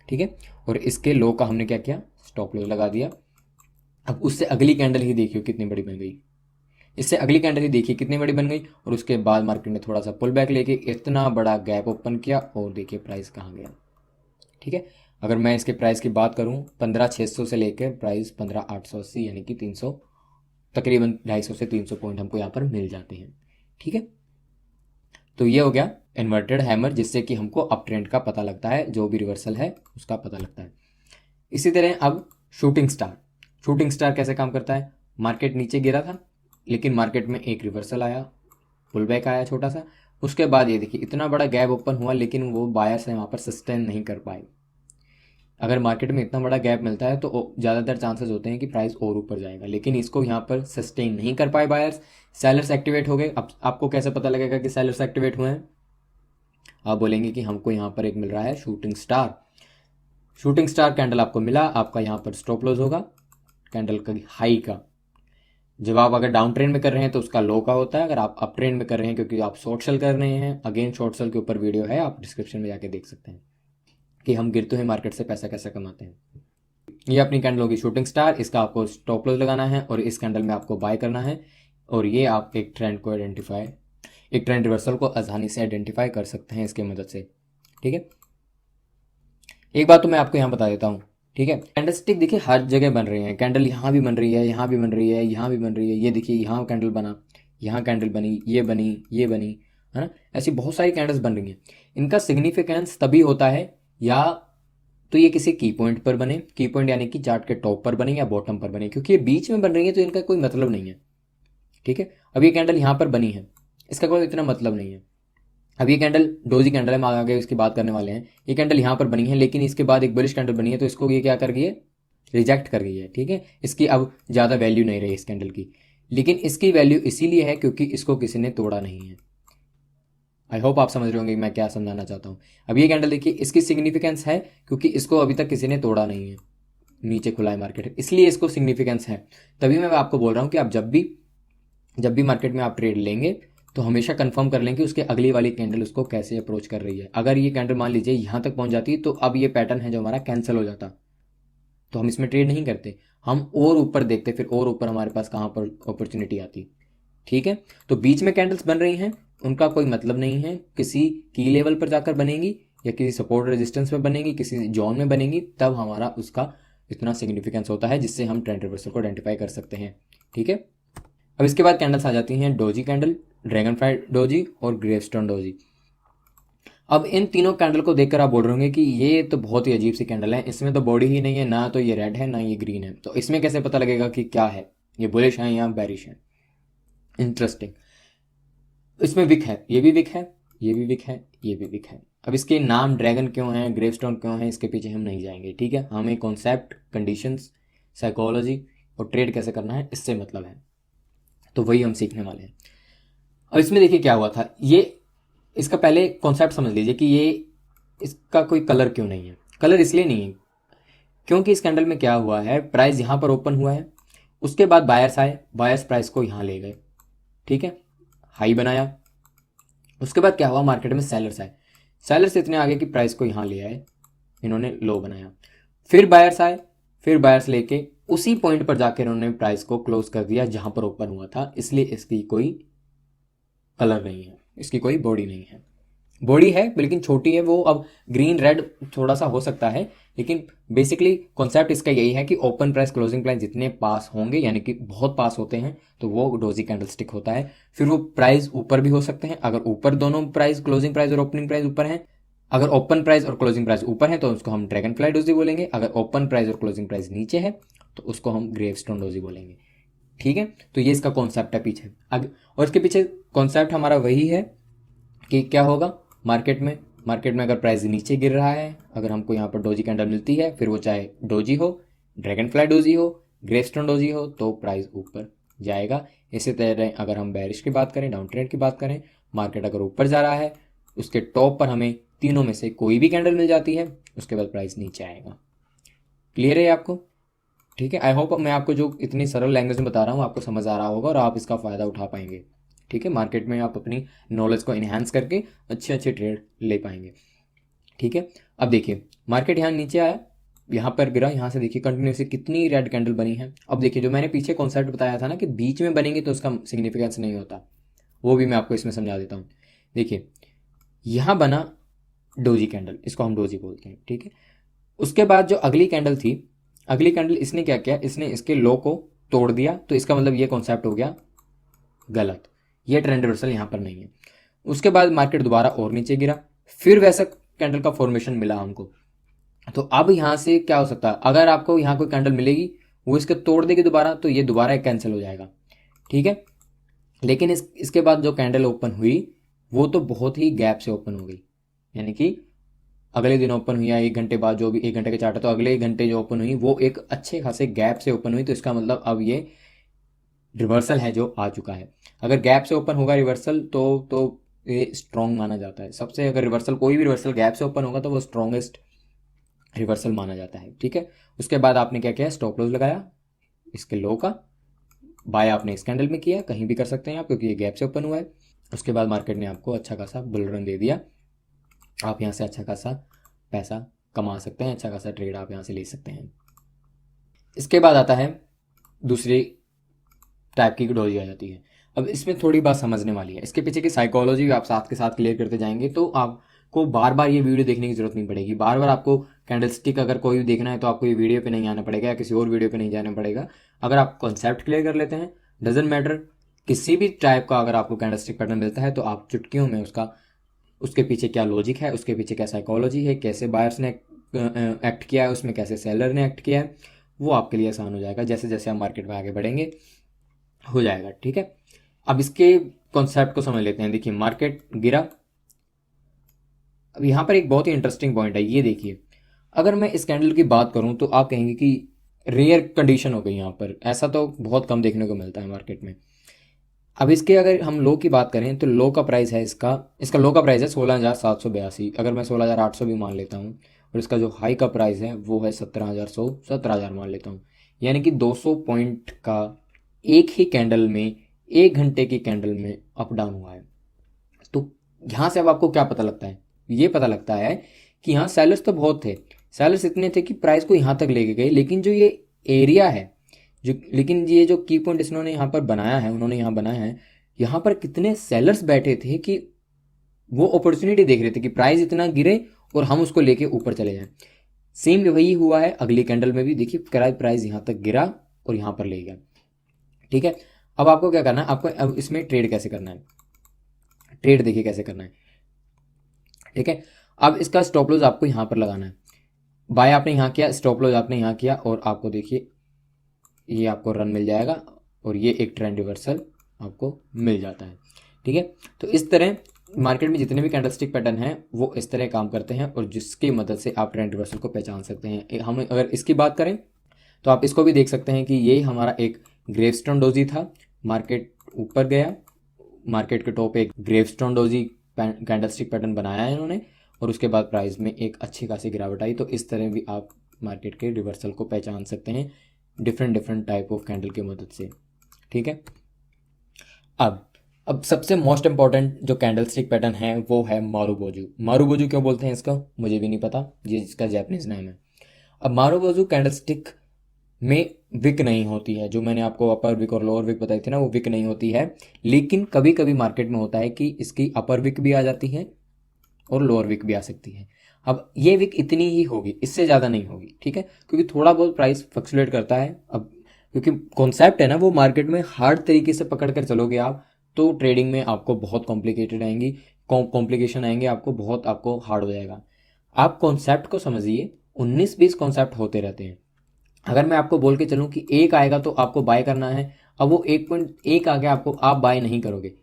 ठीक है, और इसके लो का हमने क्या किया, स्टॉप लॉस लगा दिया। अब उससे अगली कैंडल ही देखियो कितनी बड़ी बन गई, इससे अगली कैंडल ही देखिए कितनी बड़ी बन गई, और उसके बाद मार्केट ने थोड़ा सा पुल बैक लेके इतना बड़ा गैप ओपन किया, और देखिए प्राइस कहाँ गया, ठीक है। अगर मैं इसके प्राइस की बात करूँ 15,600 से लेकर प्राइस 15,880 यानी कि 300 तकरीबन 250 से 300 पॉइंट हमको यहाँ पर मिल जाते हैं, ठीक है। तो ये हो गया इन्वर्टेड हैमर, जिससे कि हमको अप ट्रेंड का पता लगता है, जो भी रिवर्सल है उसका पता लगता है। इसी तरह अब शूटिंग स्टार, शूटिंग स्टार कैसे काम करता है, मार्केट नीचे गिरा था लेकिन मार्केट में एक रिवर्सल आया, पुल बैक आया छोटा सा, उसके बाद ये देखिए इतना बड़ा गैप ओपन हुआ, लेकिन वो बायर्स है वहाँ पर सस्टेन नहीं कर पाए। अगर मार्केट में इतना बड़ा गैप मिलता है तो ज़्यादातर चांसेस होते हैं कि प्राइस और ऊपर जाएगा, लेकिन इसको यहाँ पर सस्टेन नहीं कर पाए बायर्स, सेलर्स एक्टिवेट हो गए। अब आपको कैसे पता लगेगा कि सेलर्स एक्टिवेट हुए हैं, आप बोलेंगे कि हमको यहाँ पर एक मिल रहा है shooting star, shooting star candle आपको मिला, आपका यहाँ पर स्टॉप लॉस होगा कैंडल का हाई का। जब आप अगर डाउन ट्रेंड में कर रहे हैं तो उसका लो का होता है, अगर आप अप ट्रेंड में कर रहे हैं क्योंकि आप शॉर्ट सेल कर रहे हैं, अगेन शॉर्ट सेल के ऊपर वीडियो है, आप डिस्क्रिप्शन में जाके देख सकते हैं कि हम गिरते हुए मार्केट से पैसा कैसे कमाते हैं। ये अपनी कैंडल होगी शूटिंग स्टार, इसका आपको स्टॉप लॉस लगाना है और इस कैंडल में आपको बाय करना है, और ये आप एक ट्रेंड को आइडेंटिफाई, एक ट्रेंड रिवर्सल को आसानी से आइडेंटिफाई कर सकते हैं इसकी मदद से, ठीक है। एक बात तो मैं आपको यहाँ बता देता हूँ, ठीक है, कैंडल स्टिक देखिए हर जगह बन रही है, कैंडल यहाँ भी बन रही है, यहाँ भी बन रही है, यहाँ भी बन रही है, ये देखिए यहाँ कैंडल बना, यहाँ कैंडल बनी, ये बनी, ये बनी, है ना, ऐसी बहुत सारी कैंडल्स बन रही हैं। इनका सिग्निफिकेंस तभी होता है या तो ये किसी की पॉइंट पर बने, की पॉइंट यानी कि चार्ट के टॉप पर बने या बॉटम पर बने, क्योंकि ये बीच में बन रही है तो इनका कोई मतलब नहीं है, ठीक है। अब ये कैंडल यहाँ पर बनी है, इसका कोई इतना मतलब नहीं है। अब ये कैंडल डोजी कैंडल है, हम आगे इसकी बात करने वाले हैं। ये कैंडल यहाँ पर बनी है लेकिन इसके बाद एक बुलिश कैंडल बनी है, तो इसको ये क्या कर गई है, रिजेक्ट कर गई है, ठीक है। इसकी अब ज़्यादा वैल्यू नहीं रही इस कैंडल की, लेकिन इसकी वैल्यू इसीलिए है क्योंकि इसको किसी ने तोड़ा नहीं है। आई होप आप समझ रहे होंगे मैं क्या समझाना चाहता हूँ। अब ये कैंडल देखिए इसकी सिग्निफिकेंस है क्योंकि इसको अभी तक किसी ने तोड़ा नहीं है, नीचे खुला है मार्केट, इसलिए इसको सिग्निफिकेंस है। तभी मैं आपको बोल रहा हूँ कि आप जब भी मार्केट में आप ट्रेड लेंगे तो हमेशा कंफर्म कर लें कि उसके अगली वाली कैंडल उसको कैसे अप्रोच कर रही है। अगर ये कैंडल मान लीजिए यहाँ तक पहुँच जाती तो अब ये पैटर्न है जो हमारा कैंसिल हो जाता, तो हम इसमें ट्रेड नहीं करते, हम और ऊपर देखते, फिर और ऊपर हमारे पास कहाँ पर अपॉर्चुनिटी आती, ठीक है। तो बीच में कैंडल्स बन रही हैं, उनका कोई मतलब नहीं है, किसी की लेवल पर जाकर बनेंगी या किसी सपोर्ट रेजिस्टेंस में बनेंगी, किसी जोन में बनेंगी, तब हमारा उसका इतना सिग्निफिकेंस होता है जिससे हम ट्रेंड रिवर्सल को आइडेंटिफाई कर सकते हैं, ठीक है। अब इसके बाद कैंडल्स आ जाती हैं doji candle, dragon fly doji और ग्रेवस्टोन डोजी। अब इन तीनों कैंडल को देखकर आप बोल रहे होंगे कि ये तो बहुत ही अजीब सी कैंडल है, इसमें तो बॉडी ही नहीं है, ना तो ये रेड है ना ये ग्रीन है, तो इसमें कैसे पता लगेगा कि क्या है, ये बुलिश है या बेरिश है। इंटरेस्टिंग, इसमें विक है, ये भी विक है, ये भी विक है, ये भी विक है। अब इसके नाम ड्रैगन क्यों है, ग्रेवस्टोन क्यों है, इसके पीछे हम नहीं जाएंगे, ठीक है। हमें कॉन्सेप्ट, कंडीशंस, साइकोलॉजी और ट्रेड कैसे करना है इससे मतलब है, तो वही हम सीखने वाले हैं। अब इसमें देखिए क्या हुआ था, ये इसका पहले कॉन्सेप्ट समझ लीजिए कि ये इसका कोई कलर क्यों नहीं है। कलर इसलिए नहीं है क्योंकि इस कैंडल में क्या हुआ है, प्राइस यहाँ पर ओपन हुआ है, उसके बाद बायर्स आए, बायर्स प्राइस को यहाँ ले गए, ठीक है, हाई बनाया। उसके बाद क्या हुआ, मार्केट में सेलर्स आए, सेलर्स इतने आगे कि प्राइस को यहाँ ले आए, इन्होंने लो बनाया, फिर बायर्स आए, फिर बायर्स लेके उसी पॉइंट पर जाकर इन्होंने प्राइस को क्लोज कर दिया जहां पर ओपन हुआ था, इसलिए इसकी कोई कलर नहीं है, इसकी कोई बॉडी नहीं है। बॉडी है लेकिन छोटी है, वो अब ग्रीन रेड थोड़ा सा हो सकता है, लेकिन बेसिकली कॉन्सेप्ट इसका यही है कि ओपन प्राइस क्लोजिंग प्राइस जितने पास होंगे यानी कि बहुत पास होते हैं तो वो डोजी कैंडल स्टिक होता है। फिर वो प्राइस ऊपर भी हो सकते हैं, अगर ऊपर दोनों प्राइस क्लोजिंग प्राइस और ओपनिंग प्राइस ऊपर हैं, अगर ओपन प्राइस और क्लोजिंग प्राइस ऊपर है तो उसको हम ड्रैगन फ्लाई डोजी बोलेंगे, अगर ओपन प्राइस और क्लोजिंग प्राइस नीचे है तो उसको हम ग्रेवस्टोन डोजी बोलेंगे, ठीक है। तो ये इसका कॉन्सेप्ट है पीछे। और इसके पीछे कॉन्सेप्ट हमारा वही है कि क्या होगा मार्केट में अगर प्राइस नीचे गिर रहा है, अगर हमको यहाँ पर डोजी कैंडल मिलती है, फिर वो चाहे डोजी हो, ड्रैगन फ्लाई डोजी हो, ग्रेवस्टोन डोजी हो, तो प्राइस ऊपर जाएगा। इसी तरह अगर हम बेरिश की बात करें, डाउन ट्रेंड की बात करें, मार्केट अगर ऊपर जा रहा है, उसके टॉप पर हमें तीनों में से कोई भी कैंडल मिल जाती है, उसके बाद प्राइस नीचे आएगा। क्लियर है आपको? ठीक है, आई होप मैं आपको जो इतनी सरल लैंग्वेज में बता रहा हूँ आपको समझ आ रहा होगा और आप इसका फ़ायदा उठा पाएंगे। ठीक है, मार्केट में आप अपनी नॉलेज को इन्हांस करके अच्छे अच्छे ट्रेड ले पाएंगे। ठीक है, अब देखिए मार्केट यहाँ नीचे आया, यहाँ पर गिरा, यहाँ से देखिए कंटिन्यूसली कितनी रेड कैंडल बनी है। अब देखिए जो मैंने पीछे कॉन्सेप्ट बताया था ना कि बीच में बनेंगे तो उसका सिग्निफिकेंस नहीं होता, वो भी मैं आपको इसमें समझा देता हूँ। देखिए यहाँ बना डोजी कैंडल, इसको हम डोजी बोलते हैं। ठीक है, उसके बाद जो अगली कैंडल थी, अगली कैंडल इसने क्या किया, इसने इसके लो को तोड़ दिया, तो इसका मतलब ये कॉन्सेप्ट हो गया गलत, ये ट्रेंड रिवर्सल यहाँ पर नहीं है। उसके बाद मार्केट दोबारा और नीचे गिरा, फिर वैसा कैंडल का फॉर्मेशन मिला हमको। तो अब यहाँ से क्या हो सकता है, अगर आपको यहाँ कोई कैंडल मिलेगी वो इसके तोड़ देगी दोबारा, तो ये दोबारा कैंसिल हो जाएगा। ठीक है, लेकिन इसके बाद जो कैंडल ओपन हुई वो तो बहुत ही गैप से ओपन हो गई, यानी कि अगले दिन ओपन हुई या 1 घंटे बाद, जो भी 1 घंटे का चार्ट है तो अगले 1 घंटे जो ओपन हुई वो एक अच्छे खासे गैप से ओपन हुई। तो इसका मतलब अब ये रिवर्सल है जो आ चुका है। अगर गैप से ओपन होगा रिवर्सल तो ये स्ट्रॉन्ग माना जाता है सबसे। अगर रिवर्सल कोई भी रिवर्सल गैप से ओपन होगा तो वो स्ट्रॉन्गेस्ट रिवर्सल माना जाता है। ठीक है, उसके बाद आपने क्या किया, स्टॉप लॉस लगाया इसके लो का, बाय आपने इस कैंडल में किया, कहीं भी कर सकते हैं आप क्योंकि ये गैप से ओपन हुआ है। उसके बाद मार्केट ने आपको अच्छा खासा बुल रन दे दिया, आप यहाँ से अच्छा खासा पैसा कमा सकते हैं, अच्छा खासा ट्रेड आप यहाँ से ले सकते हैं। इसके बाद आता है दूसरी टाइप की डोजी आ जाती है। अब इसमें थोड़ी बात समझने वाली है, इसके पीछे की साइकोलॉजी भी आप साथ के साथ क्लियर करते जाएंगे तो आपको बार बार ये वीडियो देखने की जरूरत नहीं पड़ेगी। बार बार आपको कैंडलस्टिक अगर कोई भी देखना है तो आपको ये वीडियो पे नहीं आना पड़ेगा या किसी और वीडियो पे नहीं जाना पड़ेगा। अगर आप कॉन्सेप्ट क्लियर कर लेते हैं, डजेंट मैटर किसी भी टाइप का अगर आपको कैंडलस्टिक पैटर्न मिलता है तो आप चुटकियों में उसके पीछे क्या लॉजिक है, उसके पीछे क्या साइकोलॉजी है, कैसे बायर्स ने एक्ट किया है उसमें, कैसे सेलर ने एक्ट किया है, वो आपके लिए आसान हो जाएगा। जैसे जैसे आप मार्केट में आगे बढ़ेंगे हो जाएगा। ठीक है, अब इसके कॉन्सेप्ट को समझ लेते हैं। देखिए मार्केट गिरा, अब यहाँ पर एक बहुत ही इंटरेस्टिंग पॉइंट है, ये देखिए अगर मैं इस कैंडल की बात करूँ तो आप कहेंगे कि रेयर कंडीशन हो गई यहाँ पर, ऐसा तो बहुत कम देखने को मिलता है मार्केट में। अब इसके अगर हम लो की बात करें तो लो का प्राइस है इसका लो का प्राइस है 16,782, अगर मैं 16,800 भी मान लेता हूँ, और इसका जो हाई का प्राइस है वो है 17,000 मान लेता हूँ, यानी कि 200 पॉइंट का एक ही कैंडल में, 1 घंटे की कैंडल में अप डाउन हुआ है। तो यहाँ से अब आपको क्या पता लगता है, ये पता लगता है कि यहाँ सेलर्स तो बहुत थे, सेलर्स इतने थे कि प्राइस को यहाँ तक लेके गए, लेकिन जो ये एरिया है लेकिन ये जो की पॉइंट इन्होंने यहाँ पर बनाया है, उन्होंने यहाँ बनाया है, यहाँ पर कितने सेलर्स बैठे थे कि वो अपॉर्चुनिटी देख रहे थे कि प्राइस इतना गिरे और हम उसको लेके ऊपर चले जाएं। सेम वही हुआ है अगली कैंडल में भी, देखिए प्राइस यहाँ तक गिरा और यहाँ पर ले गया। ठीक है, अब आपको क्या करना है, आपको अब इसमें ट्रेड कैसे करना है, ट्रेड देखिए कैसे करना है। ठीक है, अब इसका स्टॉप लॉस आपको यहाँ पर लगाना है, बाय आपने यहाँ किया, स्टॉप लॉस आपने यहाँ किया, और आपको देखिए ये आपको रन मिल जाएगा और ये एक ट्रेंड रिवर्सल आपको मिल जाता है। ठीक है, तो इस तरह मार्केट में जितने भी कैंडलस्टिक पैटर्न हैं वो इस तरह काम करते हैं और जिसकी मदद से आप ट्रेंड रिवर्सल को पहचान सकते हैं। हम अगर इसकी बात करें तो आप इसको भी देख सकते हैं कि ये हमारा एक ग्रेवस्टोन डोजी था, मार्केट ऊपर गया, मार्केट के टॉप एक ग्रेवस्टोन डोजी कैंडलस्टिक पैटर्न बनाया है इन्होंने, और उसके बाद प्राइस में एक अच्छी खासी गिरावट आई। तो इस तरह भी आप मार्केट के रिवर्सल को पहचान सकते हैं डिफरेंट टाइप ऑफ कैंडल की मदद से। ठीक है, अब सबसे मोस्ट इंपॉर्टेंट जो कैंडलस्टिक पैटर्न है वो है मारुबोजू। मारुबोजू क्यों बोलते हैं इसका मुझे भी नहीं पता, ये इसका जैपनीज नाम है। अब मारुबोजू कैंडलस्टिक में विक नहीं होती है, जो मैंने आपको अपर विक और लोअर विक बताई थी ना, वो विक नहीं होती है, लेकिन कभी कभी मार्केट में होता है कि इसकी अपर विक भी आ जाती है और लोअर विक भी आ सकती है। अब ये विक इतनी ही होगी, इससे ज़्यादा नहीं होगी। ठीक है, क्योंकि थोड़ा बहुत प्राइस फ्लक्चुएट करता है। अब क्योंकि कॉन्सेप्ट है ना, वो मार्केट में हार्ड तरीके से पकड़ कर चलोगे आप तो ट्रेडिंग में आपको बहुत कॉम्प्लिकेटेड आएंगी, कॉम्प्लिकेशन आएंगे, आपको हार्ड हो जाएगा। आप कॉन्सेप्ट को समझिए, 19-20 कॉन्सेप्ट होते रहते हैं। अगर मैं आपको बोल के चलूँ कि एक आएगा तो आपको बाय करना है, अब वो 1.1 आ गया आपको, आप बाय नहीं करोगे।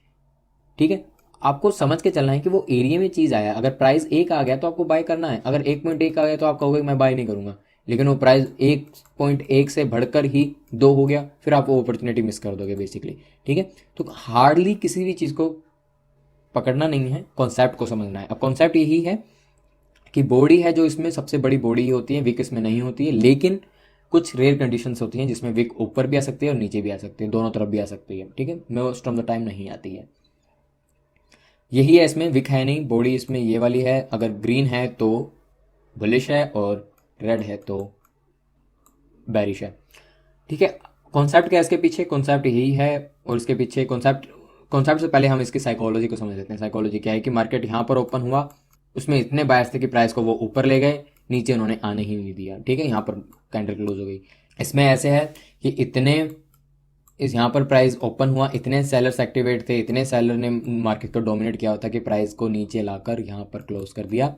ठीक है, आपको समझ के चलना है कि वो एरिया में चीज़ आया, अगर प्राइस 1 आ गया तो आपको बाय करना है, अगर 1.1 आ गया तो आप कहोगे मैं बाय नहीं करूंगा, लेकिन वो प्राइस 1.1 से बढ़कर ही 2 हो गया, फिर आप वो अपॉर्चुनिटी मिस कर दोगे बेसिकली। ठीक है, तो हार्डली किसी भी चीज़ को पकड़ना नहीं है, कॉन्सेप्ट को समझना है। अब कॉन्सेप्ट यही है कि बॉडी है जो इसमें सबसे बड़ी बॉडी होती है, विक इसमें नहीं होती है, लेकिन कुछ रेयर कंडीशंस होती हैं जिसमें विक ऊपर भी आ सकती है और नीचे भी आ सकती है, दोनों तरफ भी आ सकती है, ठीक है, मोस्ट ऑफ द टाइम नहीं आती है। यही है, इसमें विक है नहीं, बॉडी इसमें ये वाली है, अगर ग्रीन है तो बुलिश है और रेड है तो बैरिश है, ठीक है। कॉन्सेप्ट क्या है इसके पीछे? कॉन्सेप्ट यही है, और इसके पीछे कॉन्सेप्ट से पहले हम इसकी साइकोलॉजी को समझ लेते हैं। साइकोलॉजी क्या है कि मार्केट यहाँ पर ओपन हुआ, उसमें इतने बायर्स थे कि प्राइस को वो ऊपर ले गए, नीचे उन्होंने आने ही नहीं दिया, ठीक है, यहाँ पर कैंडल क्लोज हो गई। इसमें ऐसे है कि यहाँ पर प्राइस ओपन हुआ, इतने सेलर्स एक्टिवेट थे, इतने सेलर ने मार्केट को डोमिनेट किया होता कि प्राइस को नीचे लाकर यहाँ पर क्लोज कर दिया,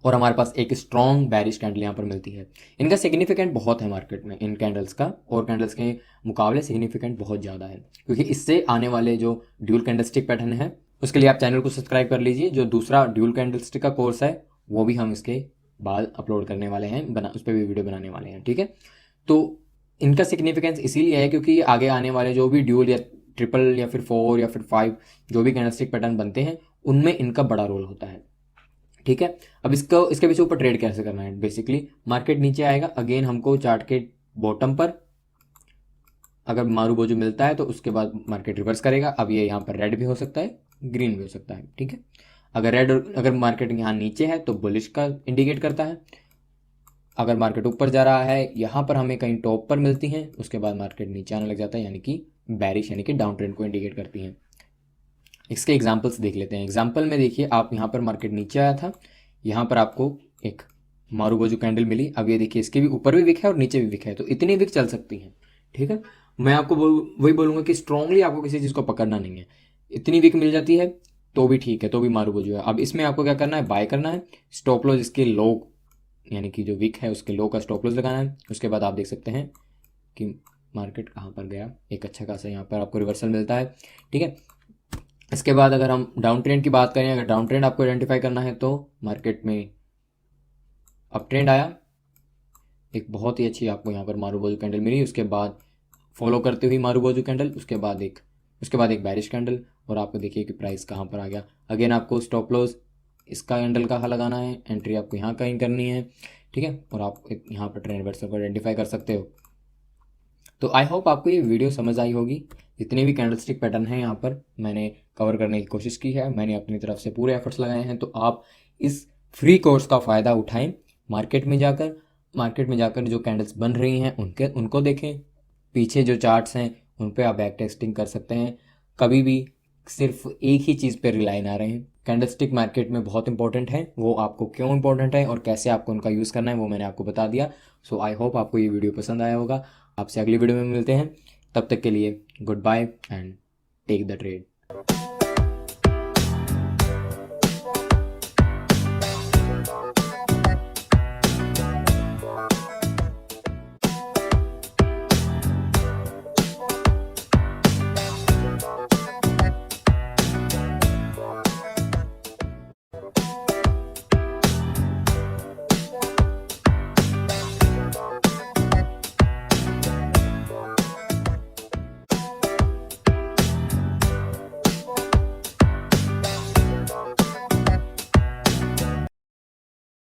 और हमारे पास एक स्ट्रॉन्ग बैरिश कैंडल यहाँ पर मिलती है। इनका सिग्निफिकेंट बहुत है मार्केट में, इन कैंडल्स का और कैंडल्स के मुकाबले सिग्निफिकेंट बहुत ज़्यादा है, क्योंकि इससे आने वाले जो ड्यूल कैंडलस्टिक पैटर्न है उसके लिए आप चैनल को सब्सक्राइब कर लीजिए। जो दूसरा ड्यूल कैंडलस्टिक का कोर्स है वो भी हम इसके बाद अपलोड करने वाले हैं, उस पर भी वीडियो बनाने वाले हैं, ठीक है। तो इनका सिग्निफिकेंस इसीलिए है क्योंकि आगे आने वाले जो भी ड्यूल या ट्रिपल या फिर 4 या फिर 5 जो भी कैंडलस्टिक पैटर्न बनते हैं उनमें इनका बड़ा रोल होता है, ठीक है। अब इसके पीछे ऊपर ट्रेड कैसे करना है? बेसिकली मार्केट नीचे आएगा, अगेन हमको चार्ट के बॉटम पर अगर मारूबोजू मिलता है तो उसके बाद मार्केट रिवर्स करेगा। अब ये यहाँ पर रेड भी हो सकता है, ग्रीन भी हो सकता है, ठीक है। अगर मार्केट यहाँ नीचे है तो बुलिश का इंडिकेट करता है, अगर मार्केट ऊपर जा रहा है यहाँ पर हमें कहीं टॉप पर मिलती हैं, उसके बाद मार्केट नीचे आने लग जाता है, यानी कि बैरिश यानी कि डाउन ट्रेंड को इंडिकेट करती हैं। इसके एग्जाम्पल्स देख लेते हैं। एग्जाम्पल में देखिए, आप यहाँ पर मार्केट नीचे आया था, यहाँ पर आपको एक मारूबोजू कैंडल मिली, अब ये देखिए इसके भी ऊपर भी विक है और नीचे भी विक है, तो इतनी विक चल सकती हैं, ठीक है। मैं आपको वही बोलूँगा कि स्ट्रांगली आपको किसी चीज़ को पकड़ना नहीं है, इतनी विक मिल जाती है तो भी ठीक है, तो भी मारूबोजू है। अब इसमें आपको क्या करना है? बाय करना है, स्टॉप लॉस इसके लो यानी कि जो विक है उसके लो का स्टॉप लॉस लगाना है। उसके बाद आप देख सकते हैं कि मार्केट कहाँ पर गया, एक अच्छा खासा यहाँ पर आपको रिवर्सल मिलता है, ठीक है। इसके बाद अगर हम डाउन ट्रेंड की बात करें, अगर डाउन ट्रेंड आपको आइडेंटिफाई करना है तो मार्केट में अप ट्रेंड आया, एक बहुत ही अच्छी आपको यहाँ पर मारूबोजू कैंडल मिली, उसके बाद फॉलो करते हुई मारूबोजू कैंडल, उसके बाद एक बैरिश कैंडल, और आपको देखिए कि प्राइस कहाँ पर आ गया। अगेन आपको स्टॉप लॉस इसका कैंडल कहाँ लगाना है, एंट्री आपको यहाँ कहीं करनी है, ठीक है, और आप यहाँ पर ट्रेंड रिवर्सल को आइडेंटिफाई कर सकते हो। तो आई होप आपको ये वीडियो समझ आई होगी। जितने भी कैंडलस्टिक पैटर्न हैं यहाँ पर मैंने कवर करने की कोशिश की है, मैंने अपनी तरफ से पूरे एफर्ट्स लगाए हैं, तो आप इस फ्री कोर्स का फ़ायदा उठाएं। मार्केट में जाकर जो कैंडल्स बन रही हैं उनको देखें, पीछे जो चार्ट्स हैं उन पर आप बैक टेस्टिंग कर सकते हैं। कभी भी सिर्फ एक ही चीज़ पर रिलाई ना रहें। कैंडलस्टिक मार्केट में बहुत इंपॉर्टेंट है, वो आपको क्यों इंपॉर्टेंट है और कैसे आपको उनका यूज़ करना है वो मैंने आपको बता दिया। सो आई होप आपको ये वीडियो पसंद आया होगा। आपसे अगली वीडियो में मिलते हैं, तब तक के लिए goodbye and take the trade.